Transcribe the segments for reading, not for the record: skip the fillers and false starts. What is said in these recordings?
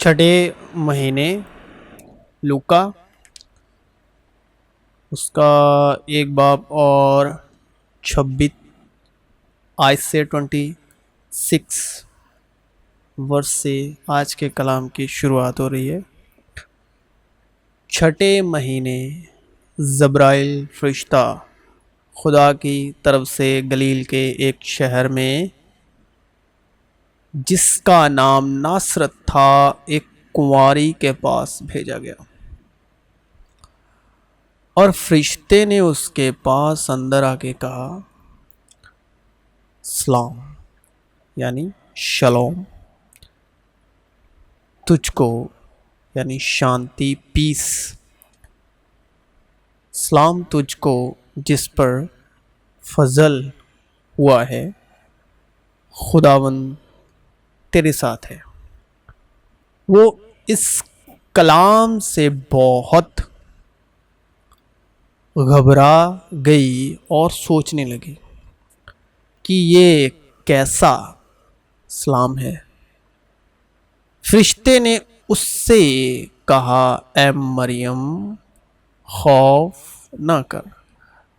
چھٹے مہینے لوکا اس کا 1 باب اور 26 آیت سے 26 ورس سے آج کے کلام کی شروعات ہو رہی ہے۔ چھٹے مہینے جبرائیل فرشتہ خدا کی طرف سے گلیل کے ایک شہر میں جس کا نام ناصرت تھا ایک کنواری کے پاس بھیجا گیا، اور فرشتے نے اس کے پاس اندر آ کے کہا، سلام یعنی شلوم تجھ کو، یعنی شانتی، پیس، سلام تجھ کو جس پر فضل ہوا ہے، خداوند تیرے ساتھ ہے۔ وہ اس کلام سے بہت گھبرا گئی اور سوچنے لگی کہ یہ کیسا سلام ہے۔ فرشتے نے اس سے کہا، اے مریم خوف نہ کر،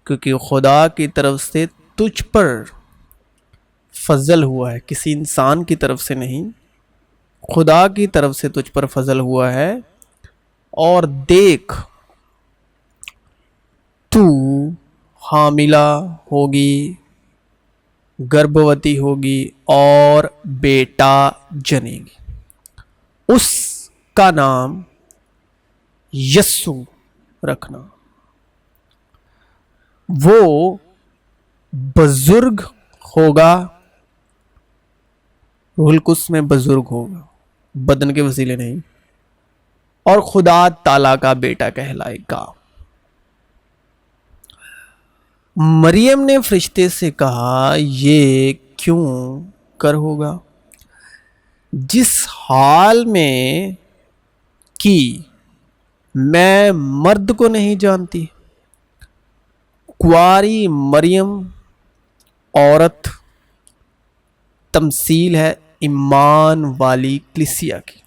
کیونکہ خدا کی طرف سے تجھ پر فضل ہوا ہے، کسی انسان کی طرف سے نہیں، خدا کی طرف سے تجھ پر فضل ہوا ہے، اور دیکھ تو حاملہ ہوگی، گربھوتی ہوگی اور بیٹا جنے گی، اس کا نام یسوع رکھنا۔ وہ بزرگ ہوگا، روح القدس میں بزرگ ہوگا، بدن کے وسیلے نہیں، اور خدا تعالیٰ کا بیٹا کہلائے گا۔ مریم نے فرشتے سے کہا، یہ کیوں کر ہوگا، جس حال میں کہ میں مرد کو نہیں جانتی۔ کنواری مریم عورت تمثیل ہے ایمان والی کلیسیا کی،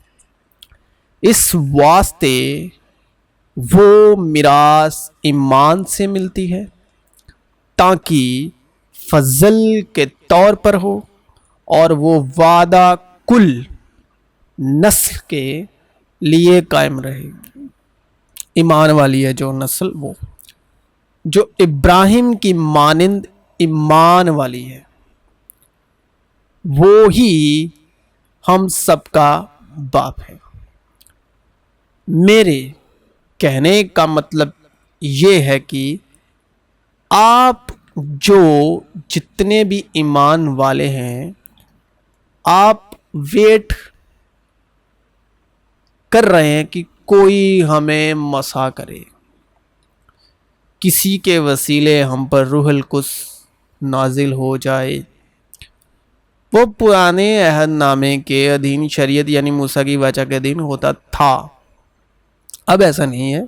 اس واسطے وہ میراث ایمان سے ملتی ہے تاکہ فضل کے طور پر ہو، اور وہ وعدہ کل نسل کے لیے قائم رہے گی۔ ایمان والی ہے جو نسل، وہ جو ابراہیم کی مانند ایمان والی ہے، وہی ہم سب کا باپ ہے۔ میرے کہنے کا مطلب یہ ہے کہ آپ جو جتنے بھی ایمان والے ہیں، آپ ویٹ کر رہے ہیں کہ کوئی ہمیں مسا کرے، کسی کے وسیلے ہم پر روح القدس نازل ہو جائے۔ وہ پرانے عہد نامے کے ادھین شریعت یعنی موسیٰ کی واچا کے ادھین ہوتا تھا، اب ایسا نہیں ہے۔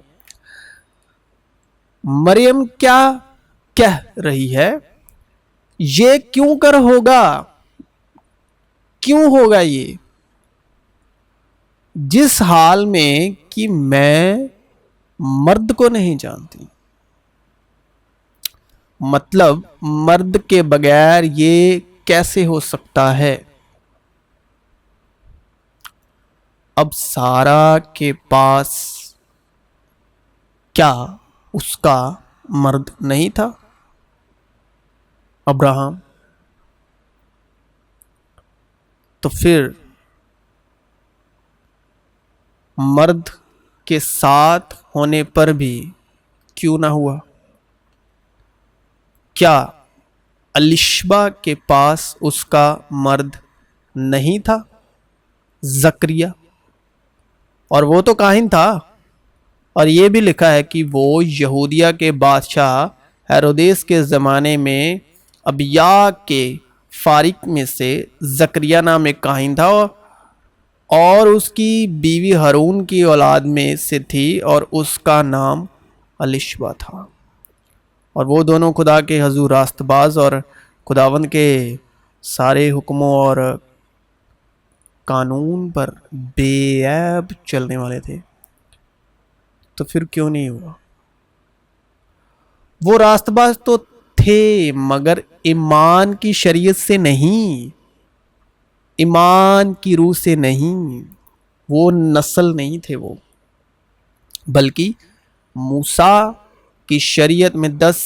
مریم کیا کہہ رہی ہے، یہ کیوں کر ہوگا، کیوں ہوگا یہ، جس حال میں کہ میں مرد کو نہیں جانتی۔ مطلب مرد کے بغیر یہ کیسے ہو سکتا ہے؟ اب سارا کے پاس کیا اس کا مرد نہیں تھا، ابراہم؟ تو پھر مرد کے ساتھ ہونے پر بھی کیوں نہ ہوا؟ کیا الشبہ کے پاس اس کا مرد نہیں تھا، زکریا؟ اور وہ تو کاہن تھا، اور یہ بھی لکھا ہے کہ وہ یہودیہ کے بادشاہ ہیرودیس کے زمانے میں ابیا کے فارق میں سے زکریا نام ایک کاہن تھا، اور اس کی بیوی ہارون کی اولاد میں سے تھی، اور اس کا نام الشبہ تھا، اور وہ دونوں خدا کے حضور راست باز اور خداوند کے سارے حکموں اور قانون پر بے عیب چلنے والے تھے تو پھر کیوں نہیں ہوا؟ وہ راست باز تو تھے مگر ایمان کی شریعت سے نہیں، ایمان کی روح سے نہیں، وہ نسل نہیں تھے وہ، بلکہ موسیٰ کی شریعت میں 10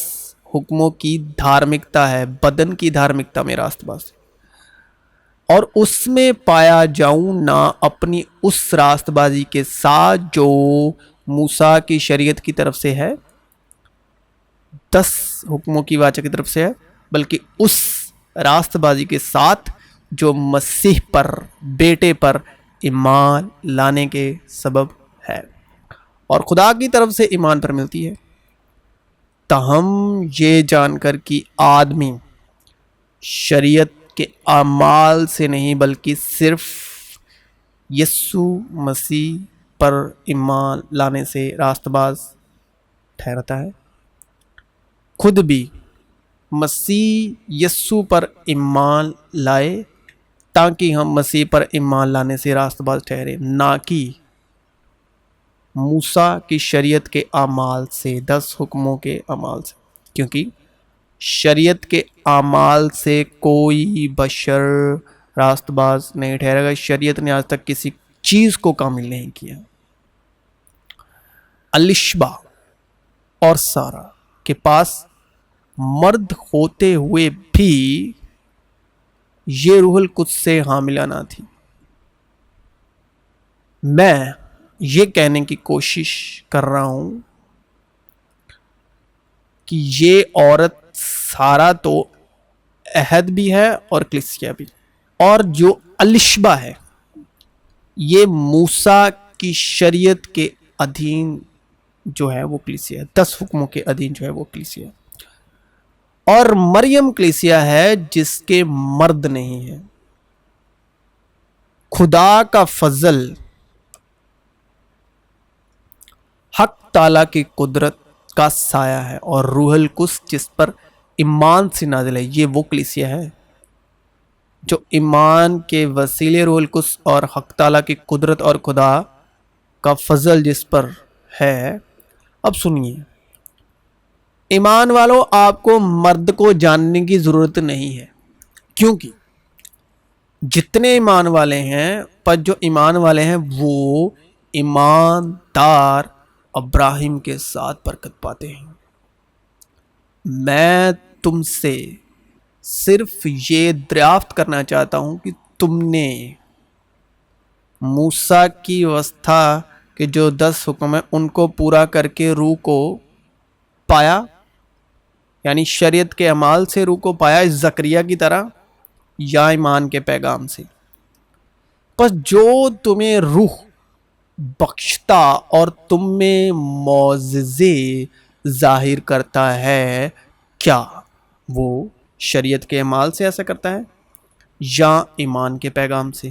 حکموں کی دھارمکتا ہے، بدن کی دھارمکتا میں راست باز ہے، اور اس میں پایا جاؤں نہ اپنی اس راست بازی کے ساتھ جو موسیٰ کی شریعت کی طرف سے ہے، 10 حکموں کی واچہ کی طرف سے ہے، بلکہ اس راست بازی کے ساتھ جو مسیح پر، بیٹے پر ایمان لانے کے سبب ہے اور خدا کی طرف سے ایمان پر ملتی ہے۔ تاہم یہ جان کر کہ آدمی شریعت کے اعمال سے نہیں بلکہ صرف یسوع مسیح پر ایمان لانے سے راست باز ٹھہرتا ہے، خود بھی مسیح یسوع پر ایمان لائے تاکہ ہم مسیح پر ایمان لانے سے راست باز ٹھہرے، نہ کہ موسیٰ کی شریعت کے اعمال سے، 10 حکموں کے اعمال سے، کیونکہ شریعت کے اعمال سے کوئی بشر راست باز نہیں ٹھہرے گا۔ شریعت نے آج تک کسی چیز کو کامل نہیں کیا۔ الشبا اور سارا کے پاس مرد ہوتے ہوئے بھی یہ روح القدس سے حاملہ نہ تھی۔ میں یہ کہنے کی کوشش کر رہا ہوں کہ یہ عورت سارا تو عہد بھی ہے اور کلیسیا بھی، اور جو الشبا ہے یہ موسیٰ کی شریعت کے ادھین جو ہے وہ کلیسیا ہے، 10 حکموں کے ادھین جو ہے وہ کلیسیا ہے، اور مریم کلیسیا ہے جس کے مرد نہیں ہے۔ خدا کا فضل، حق تعالیٰ کی قدرت کا سایہ ہے اور روح القدس جس پر ایمان سے نازل ہے، یہ وہ کلیسیا ہے جو ایمان کے وسیلے روح القدس اور حق تعالیٰ کی قدرت اور خدا کا فضل جس پر ہے۔ اب سنیے ایمان والوں، آپ کو مرد کو جاننے کی ضرورت نہیں ہے، کیونکہ جتنے ایمان والے ہیں، پر جو ایمان والے ہیں وہ ایماندار ابراہیم کے ساتھ برکت پاتے ہیں۔ میں تم سے صرف یہ دریافت کرنا چاہتا ہوں کہ تم نے موسیٰ کی وصیت کے جو 10 حکم ہیں ان کو پورا کر کے روح کو پایا، یعنی شریعت کے اعمال سے روح کو پایا اس زکریا کی طرح، یا ایمان کے پیغام سے؟ پس جو تمہیں روح بخشتا اور تم میں معجزے ظاہر کرتا ہے، کیا وہ شریعت کے اعمال سے ایسا کرتا ہے یا ایمان کے پیغام سے؟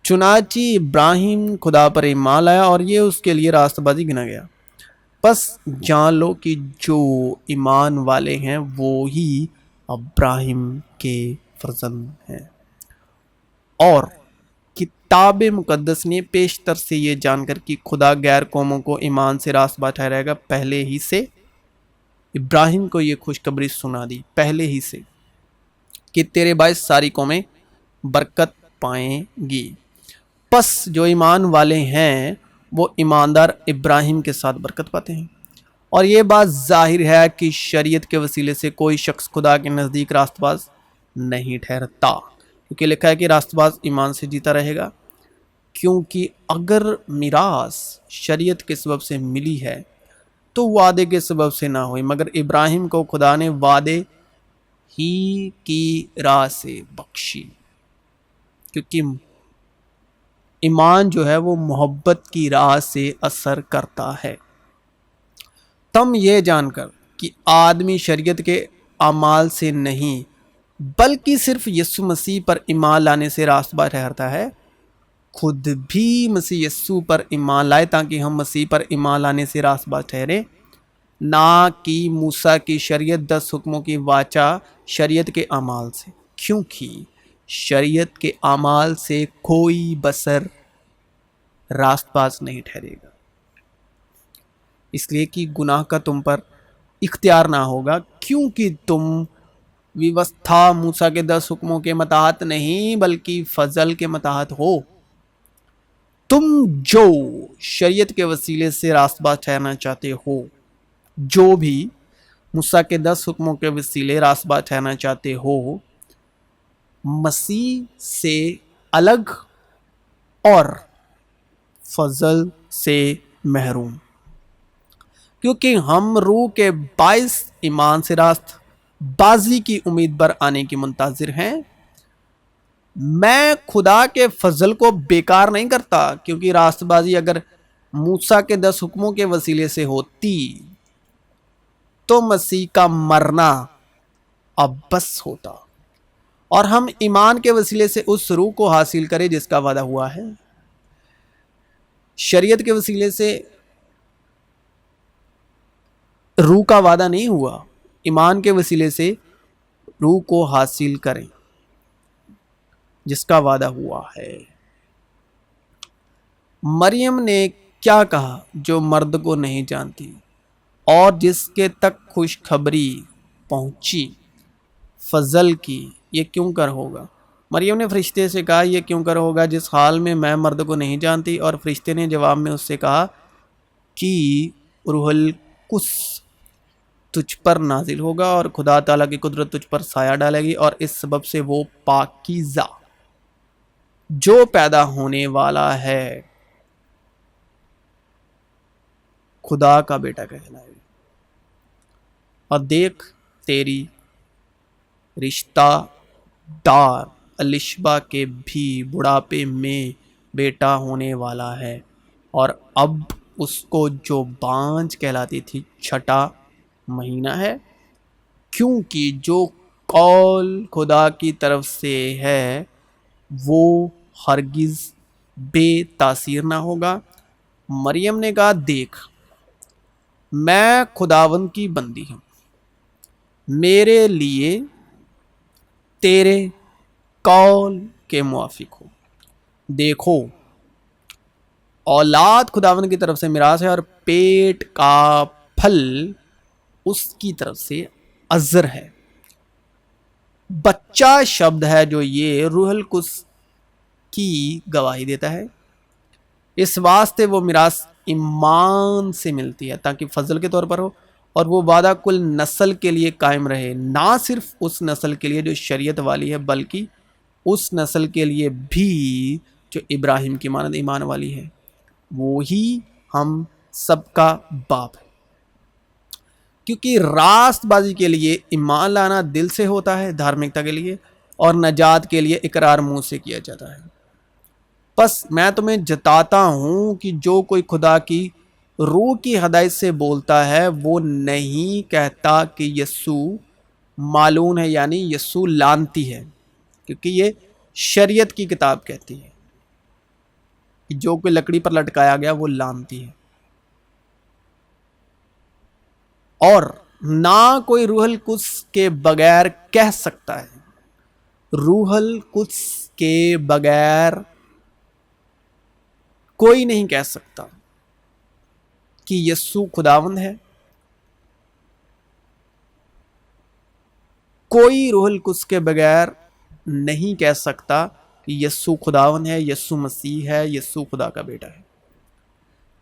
چنانچہ ابراہیم خدا پر ایمان لایا اور یہ اس کے لیے راست بازی گنا گیا۔ پس جان لو کہ جو ایمان والے ہیں وہی ابراہیم کے فرزند ہیں، اور کتاب مقدس نے پیشتر سے یہ جان کر کہ خدا غیر قوموں کو ایمان سے راست باز ٹھہرائے گا، پہلے ہی سے ابراہیم کو یہ خوشخبری سنا دی، پہلے ہی سے، کہ تیرے باعث ساری قومیں برکت پائیں گی۔ پس جو ایمان والے ہیں وہ ایماندار ابراہیم کے ساتھ برکت پاتے ہیں، اور یہ بات ظاہر ہے کہ شریعت کے وسیلے سے کوئی شخص خدا کے نزدیک راست باز نہیں ٹھہرتا، کیونکہ لکھا ہے کہ راست باز ایمان سے جیتا رہے گا۔ کیونکہ اگر میراث شریعت کے سبب سے ملی ہے تو وعدے کے سبب سے نہ ہوئی، مگر ابراہیم کو خدا نے وعدے ہی کی راہ سے بخشی، کیونکہ ایمان جو ہے وہ محبت کی راہ سے اثر کرتا ہے۔ تم یہ جان کر کہ آدمی شریعت کے اعمال سے نہیں بلکہ صرف یسوع مسیح پر ایمان لانے سے راست باز ٹھہرتا ہے، خود بھی مسیح یسوع پر ایمان لائے تاکہ ہم مسیح پر ایمان لانے سے راست باز ٹھہرے، نہ کہ موسیٰ کی شریعت 10 حکموں کی واچا شریعت کے اعمال سے، کیونکہ شریعت کے اعمال سے کوئی بصر راست باز نہیں ٹھہرے گا، اس لیے کہ گناہ کا تم پر اختیار نہ ہوگا، کیونکہ تم ویوستھا موسیٰ کے 10 حکموں کے متحد نہیں بلکہ فضل کے متحد ہو۔ تم جو شریعت کے وسیلے سے راست باز ٹھہرنا چاہتے ہو، جو بھی موسیٰ کے 10 حکموں کے وسیلے راست باز ٹھہرنا چاہتے ہو، مسیح سے الگ اور فضل سے محروم، کیونکہ ہم روح کے باعث ایمان سے راست بازی کی امید پر آنے کی منتظر ہیں۔ میں خدا کے فضل کو بیکار نہیں کرتا، کیونکہ راست بازی اگر موسیٰ کے 10 حکموں کے وسیلے سے ہوتی تو مسیح کا مرنا اب بس ہوتا، اور ہم ایمان کے وسیلے سے اس روح کو حاصل کریں جس کا وعدہ ہوا ہے۔ شریعت کے وسیلے سے روح کا وعدہ نہیں ہوا، ایمان کے وسیلے سے روح کو حاصل کریں جس کا وعدہ ہوا ہے۔ مریم نے کیا کہا جو مرد کو نہیں جانتی اور جس کے تک خوشخبری پہنچی فضل کی، یہ کیوں کر ہوگا؟ مریم نے فرشتے سے کہا یہ کیوں کر ہوگا جس حال میں میں مرد کو نہیں جانتی، اور فرشتے نے جواب میں اس سے کہا کہ روح القدس تجھ پر نازل ہوگا اور خدا تعالیٰ کی قدرت تجھ پر سایہ ڈالے گی، اور اس سبب سے وہ پاکیزہ جو پیدا ہونے والا ہے خدا کا بیٹا کہلائے گا۔ اور دیکھ تیری رشتہ دار الشبا کے بھی بڑھاپے میں بیٹا ہونے والا ہے، اور اب اس کو جو بانجھ کہلاتی تھی 6واں مہینہ ہے، کیونکہ جو قول خدا کی طرف سے ہے وہ ہرگز بے تاثیر نہ ہوگا۔ مریم نے کہا دیکھ میں خداوند کی بندی ہوں، میرے لیے تیرے قول کے موافق ہو۔ دیکھو اولاد خداوند کی طرف سے میراث ہے، اور پیٹ کا پھل اس کی طرف سے عذر ہے۔ بچہ شبد ہے جو یہ روح القدس کی گواہی دیتا ہے، اس واسطے وہ میراث ایمان سے ملتی ہے تاکہ فضل کے طور پر ہو، اور وہ وعدہ کل نسل کے لیے قائم رہے، نہ صرف اس نسل کے لیے جو شریعت والی ہے بلکہ اس نسل کے لیے بھی جو ابراہیم کی مانند ایمان والی ہے، وہی ہم سب کا باپ ہے۔ کیونکہ راست بازی کے لیے ایمان لانا دل سے ہوتا ہے دھارمکتا کے لیے، اور نجات کے لیے اقرار منہ سے کیا جاتا ہے۔ بس میں تمہیں جتاتا ہوں کہ جو کوئی خدا کی روح کی ہدایت سے بولتا ہے وہ نہیں کہتا کہ یسوع مالون ہے، یعنی یسوع لانتی ہے، کیونکہ یہ شریعت کی کتاب کہتی ہے کہ جو کوئی لکڑی پر لٹکایا گیا وہ لانتی ہے، اور نہ کوئی روح القدس کے بغیر کہہ سکتا ہے، روح القدس کے بغیر کوئی نہیں کہہ سکتا کہ یسوع خداوند ہے۔ کوئی روح القدس کے بغیر نہیں کہہ سکتا کہ یسوع خداوند ہے، یسوع مسیح ہے، یسوع خدا کا بیٹا ہے۔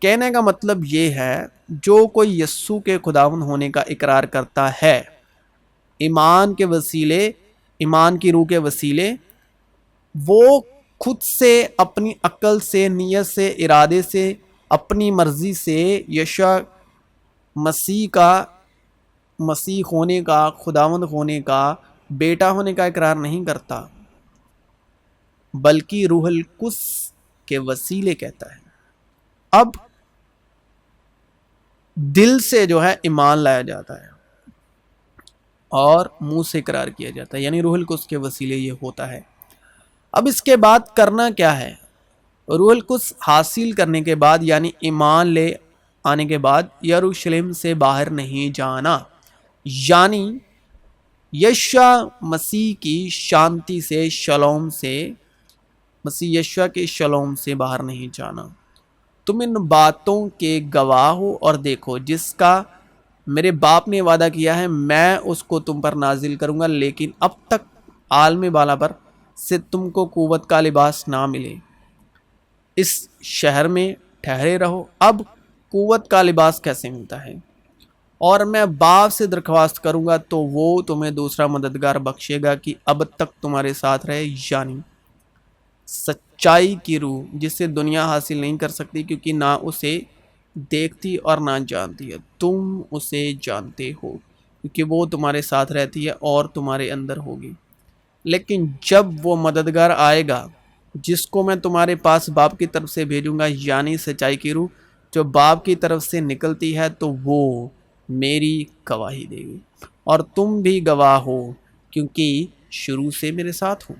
کہنے کا مطلب یہ ہے جو کوئی یسوع کے خداوند ہونے کا اقرار کرتا ہے ایمان کے وسیلے، ایمان کی روح کے وسیلے، وہ خود سے اپنی عقل سے، نیت سے، ارادے سے، اپنی مرضی سے یشوع مسیح کا، مسیح ہونے کا، خداوند ہونے کا، بیٹا ہونے کا اقرار نہیں کرتا، بلکہ روح القدس کے وسیلے کہتا ہے۔ اب دل سے جو ہے ایمان لایا جاتا ہے اور منہ سے اقرار کیا جاتا ہے، یعنی روح القدس کے وسیلے یہ ہوتا ہے۔ اب اس کے بعد کرنا کیا ہے؟ روح القدس حاصل کرنے کے بعد، یعنی ایمان لے آنے کے بعد، یروشلم سے باہر نہیں جانا، یعنی یشوا مسیح کی شانتی سے، شلوم سے، مسیح یشوا کے شلوم سے باہر نہیں جانا۔ تم ان باتوں کے گواہ ہو، اور دیکھو جس کا میرے باپ نے وعدہ کیا ہے میں اس کو تم پر نازل کروں گا، لیکن اب تک عالم بالا پر سے تم کو قوت کا لباس نہ ملے۔ اس شہر میں ٹھہرے رہو۔ اب قوت کا لباس کیسے ملتا ہے؟ اور میں باپ سے درخواست کروں گا تو وہ تمہیں دوسرا مددگار بخشے گا کہ اب تک تمہارے ساتھ رہے، یعنی سچائی کی روح، جسے دنیا حاصل نہیں کر سکتی کیونکہ نہ اسے دیکھتی اور نہ جانتی ہے۔ تم اسے جانتے ہو کیونکہ وہ تمہارے ساتھ رہتی ہے اور تمہارے اندر ہوگی۔ لیکن جب وہ مددگار آئے گا جس کو میں تمہارے پاس باپ کی طرف سے بھیجوں گا، یعنی سچائی کی روح جو باپ کی طرف سے نکلتی ہے، تو وہ میری گواہی دے گی، اور تم بھی گواہ ہو کیونکہ شروع سے میرے ساتھ ہو۔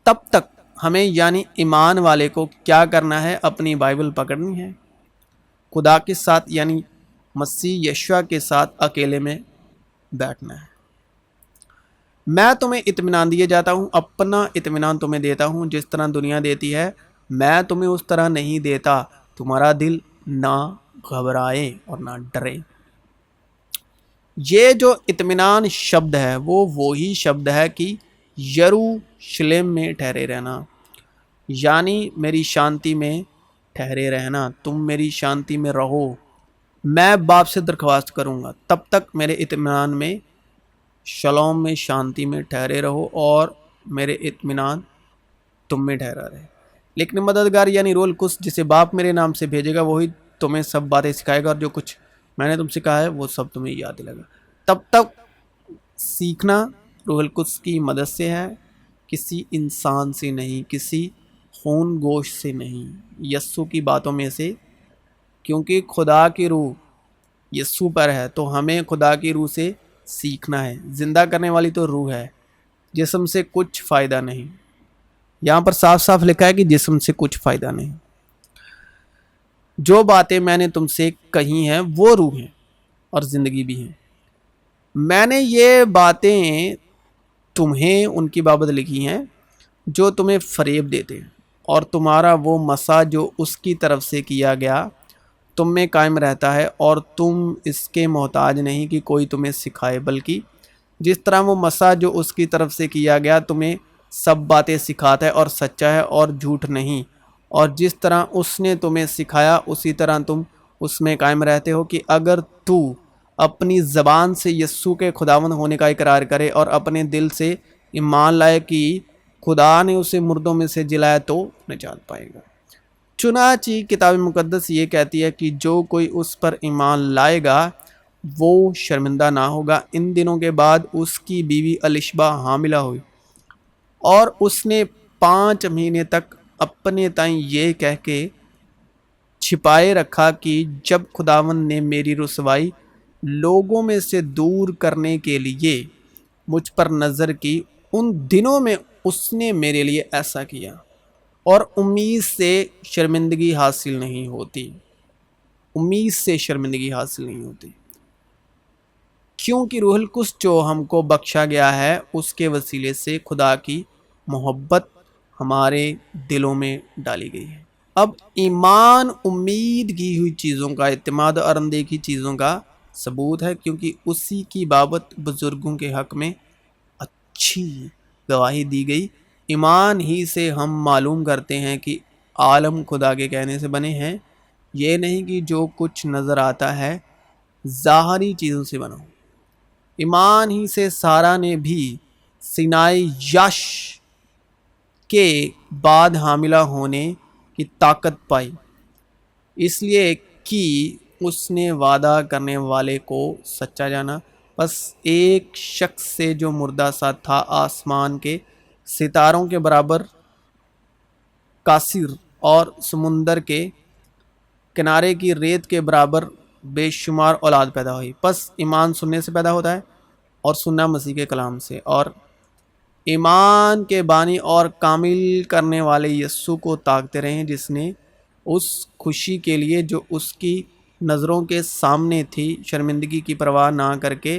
تب تک ہمیں یعنی ایمان والے کو کیا کرنا ہے؟ اپنی بائبل پکڑنی ہے، خدا کے ساتھ یعنی مسیح یشوا کے ساتھ اکیلے میں بیٹھنا ہے۔ میں تمہیں اطمینان دیے جاتا ہوں، اپنا اطمینان تمہیں دیتا ہوں، جس طرح دنیا دیتی ہے میں تمہیں اس طرح نہیں دیتا۔ تمہارا دل نہ گھبرائے اور نہ ڈرے۔ یہ جو اطمینان شبد ہے وہ وہی شبد ہے کہ یروشلم میں ٹھہرے رہنا، یعنی میری شانتی میں ٹھہرے رہنا۔ تم میری شانتی میں رہو، میں باپ سے درخواست کروں گا، تب تک میرے اطمینان میں، شلوم میں، شانتی میں ٹھہرے رہو، اور میرے اطمینان تم میں ٹھہرا رہے۔ لیکن مددگار یعنی روح القدس جسے باپ میرے نام سے بھیجے گا، وہی تمہیں سب باتیں سکھائے گا، اور جو کچھ میں نے تم سے کہا ہے وہ سب تمہیں یاد دلائے گا۔ تب تک سیکھنا روح القدس کی مدد سے ہے، کسی انسان سے نہیں، کسی خون گوشت سے نہیں، یسوع کی باتوں میں سے، کیونکہ خدا کی روح یسوع پر ہے تو ہمیں خدا کی روح سے سیکھنا ہے۔ زندہ کرنے والی تو روح ہے، جسم سے کچھ فائدہ نہیں۔ یہاں پر صاف صاف لکھا ہے کہ جسم سے کچھ فائدہ نہیں۔ جو باتیں میں نے تم سے کہی ہیں وہ روح ہیں اور زندگی بھی ہیں۔ میں نے یہ باتیں تمہیں ان کی بابت لکھی ہیں جو تمہیں فریب دیتے ہیں، اور تمہارا وہ مسا جو اس کی طرف سے کیا گیا تم میں قائم رہتا ہے، اور تم اس کے محتاج نہیں کہ کوئی تمہیں سکھائے، بلکہ جس طرح وہ مسا جو اس کی طرف سے کیا گیا تمہیں سب باتیں سکھاتا ہے اور سچا ہے اور جھوٹ نہیں، اور جس طرح اس نے تمہیں سکھایا اسی طرح تم اس میں قائم رہتے ہو، کہ اگر تو اپنی زبان سے یسوع کے خداوند ہونے کا اقرار کرے اور اپنے دل سے ایمان لائے کہ خدا نے اسے مردوں میں سے جلایا تو نجات پائے گا۔ چنانچہ کتاب مقدس یہ کہتی ہے کہ جو کوئی اس پر ایمان لائے گا وہ شرمندہ نہ ہوگا۔ ان دنوں کے بعد اس کی بیوی الشبہ حاملہ ہوئی، اور اس نے 5 مہینے تک اپنے تائیں یہ کہہ کے چھپائے رکھا کہ جب خداوند نے میری رسوائی لوگوں میں سے دور کرنے کے لیے مجھ پر نظر کی، ان دنوں میں اس نے میرے لیے ایسا کیا، اور امید سے شرمندگی حاصل نہیں ہوتی، امید سے شرمندگی حاصل نہیں ہوتی، کیونکہ روح القدس جو ہم کو بخشا گیا ہے اس کے وسیلے سے خدا کی محبت ہمارے دلوں میں ڈالی گئی ہے۔ اب ایمان امید کی ہوئی چیزوں کا، اعتماد اور اندیکھی چیزوں کا ثبوت ہے، کیونکہ اسی کی بابت بزرگوں کے حق میں اچھی گواہی دی گئی۔ ایمان ہی سے ہم معلوم کرتے ہیں کہ عالم خدا کے کہنے سے بنے ہیں، یہ نہیں کہ جو کچھ نظر آتا ہے ظاہری چیزوں سے بنا ہو۔ ایمان ہی سے سارا نے بھی سینائی یش کے بعد حاملہ ہونے کی طاقت پائی، اس لیے کہ اس نے وعدہ کرنے والے کو سچا جانا۔ بس ایک شخص سے جو مردہ سا تھا، آسمان کے ستاروں کے برابر کثیر اور سمندر کے کنارے کی ریت کے برابر بے شمار اولاد پیدا ہوئی۔ پس ایمان سننے سے پیدا ہوتا ہے، اور سننا مسیح کے کلام سے، اور ایمان کے بانی اور کامل کرنے والے یسوع کو تاکتے رہیں، جس نے اس خوشی کے لیے جو اس کی نظروں کے سامنے تھی شرمندگی کی پرواہ نہ کر کے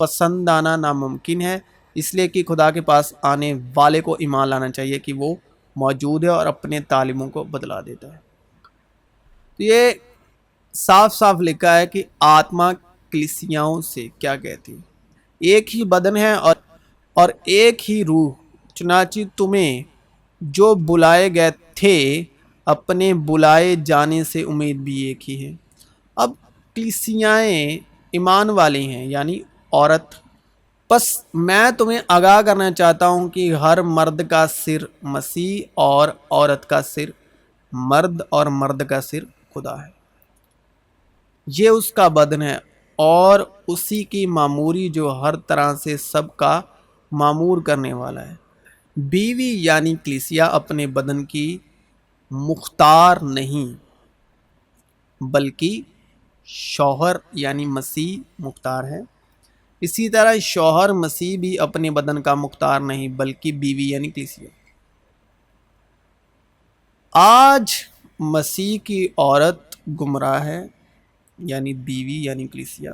پسند آنا ناممکن ہے، اس لیے کہ خدا کے پاس آنے والے کو ایمان لانا چاہیے کہ وہ موجود ہے اور اپنے تعلیموں کو بدلا دیتا ہے۔ تو یہ صاف صاف لکھا ہے کہ آتما کلیسیاؤں سے کیا کہتی ہے، ایک ہی بدن ہے اور ایک ہی روح، چنانچہ تمہیں جو بلائے گئے تھے اپنے بلائے جانے سے امید بھی ایک ہی ہے۔ اب کلیسیائیں ایمان والی ہیں، یعنی عورت۔ بس میں تمہیں آگاہ کرنا چاہتا ہوں کہ ہر مرد کا سر مسیح اور عورت کا سر مرد اور مرد کا سر خدا ہے۔ یہ اس کا بدن ہے اور اسی کی معموری جو ہر طرح سے سب کا معمور کرنے والا ہے۔ بیوی یعنی کلیسیا اپنے بدن کی مختار نہیں بلکہ شوہر یعنی مسیح مختار ہے۔ اسی طرح شوہر مسیح بھی اپنے بدن کا مختار نہیں بلکہ بیوی یعنی کلیسیا۔ آج مسیح کی عورت گمراہ ہے، یعنی بیوی یعنی کلیسیا،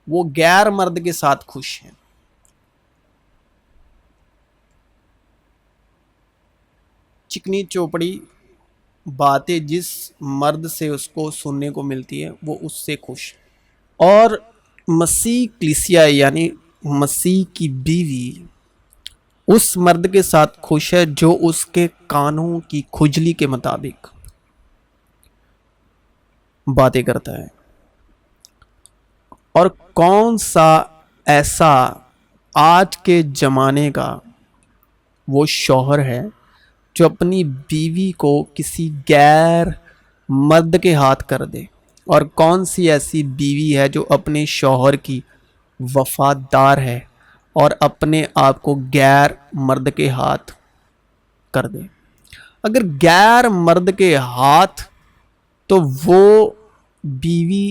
وہ غیر مرد کے ساتھ خوش ہے۔ چکنی چوپڑی باتیں جس مرد سے اس کو سننے کو ملتی ہے وہ اس سے خوش ہے۔ اور مسیح کلیسیا یعنی مسیح کی بیوی اس مرد کے ساتھ خوش ہے جو اس کے کانوں کی کھجلی کے مطابق باتیں کرتا ہے۔ اور کون سا ایسا آج کے زمانے کا وہ شوہر ہے جو اپنی بیوی کو کسی غیر مرد کے ہاتھ کر دے، اور کون سی ایسی بیوی ہے جو اپنے شوہر کی وفادار ہے اور اپنے آپ کو غیر مرد کے ہاتھ کر دے۔ اگر غیر مرد کے ہاتھ تو وہ بیوی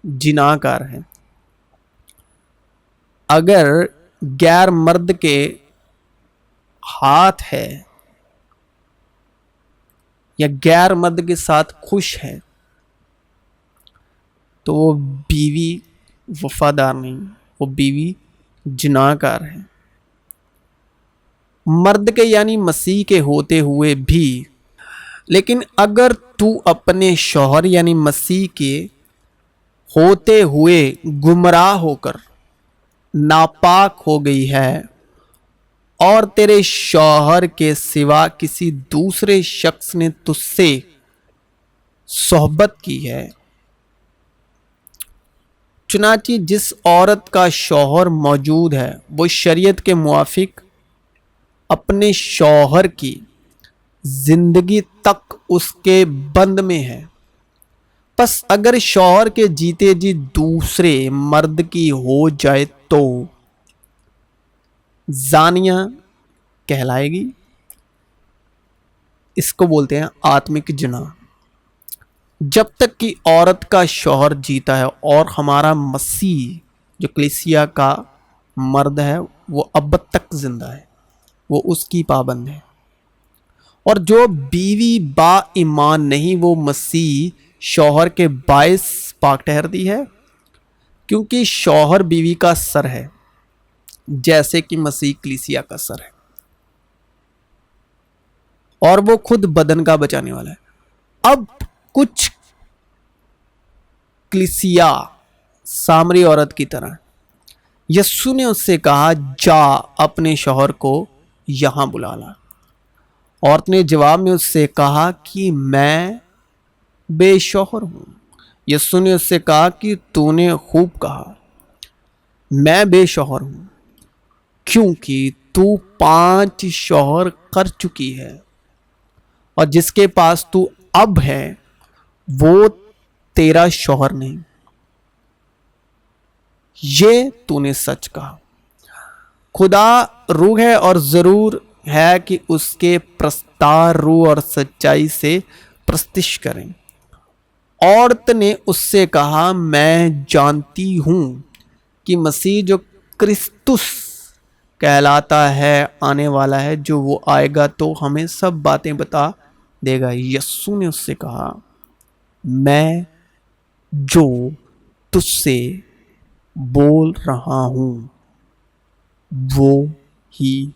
زنا کار ہے، اگر غیر مرد کے ہاتھ ہے یا غیر مرد کے ساتھ خوش ہے تو وہ بیوی وفادار نہیں، وہ بیوی زنا کار ہے۔ مرد کے یعنی مسیح کے ہوتے ہوئے بھی، لیکن اگر تو اپنے شوہر یعنی مسیح کے ہوتے ہوئے گمراہ ہو کر ناپاک ہو گئی ہے اور تیرے شوہر کے سوا کسی دوسرے شخص نے تجھ سے صحبت کی ہے، چنانچہ جس عورت کا شوہر موجود ہے وہ شریعت کے موافق اپنے شوہر کی زندگی تک اس کے بند میں ہے۔ پس اگر شوہر کے جیتے جی دوسرے مرد کی ہو جائے تو زانیہ کہلائے گی۔ اس کو بولتے ہیں آتمک زنا۔ جب تک کہ عورت کا شوہر جیتا ہے اور ہمارا مسیح جو کلیسیا کا مرد ہے وہ اب تک زندہ ہے، وہ اس کی پابند ہے۔ اور جو بیوی با ایمان نہیں وہ مسیح شوہر کے باعث پاک ٹھہرتی ہے، کیونکہ شوہر بیوی کا سر ہے جیسے کہ مسیح کلیسیا کا سر ہے، اور وہ خود بدن کا بچانے والا ہے۔ اب کچھ کلیسیا سامری عورت کی طرح، یسوع نے اس سے کہا جا اپنے شوہر کو یہاں بلا لا۔ عورت نے جواب میں اس سے کہا کہ میں بے شوہر ہوں۔ یسوع نے اس سے کہا کہ تو نے خوب کہا، میں بے شوہر ہوں، کیونکہ تو 5 شوہر کر چکی ہے، اور جس کے پاس تو اب ہے وہ تیرا شوہر نہیں۔ یہ تو نے سچ کہا۔ خدا روح ہے اور ضرور ہے کہ اس کے پرستار روح اور سچائی سے پرستش کریں۔ عورت نے اس سے کہا میں جانتی ہوں کہ مسیح جو کرسطس کہلاتا ہے آنے والا ہے، جو وہ آئے گا تو ہمیں سب باتیں بتا دے گا۔ یسوع نے اس سے کہا میں جو تجھ سے بول رہا ہوں وہ ہی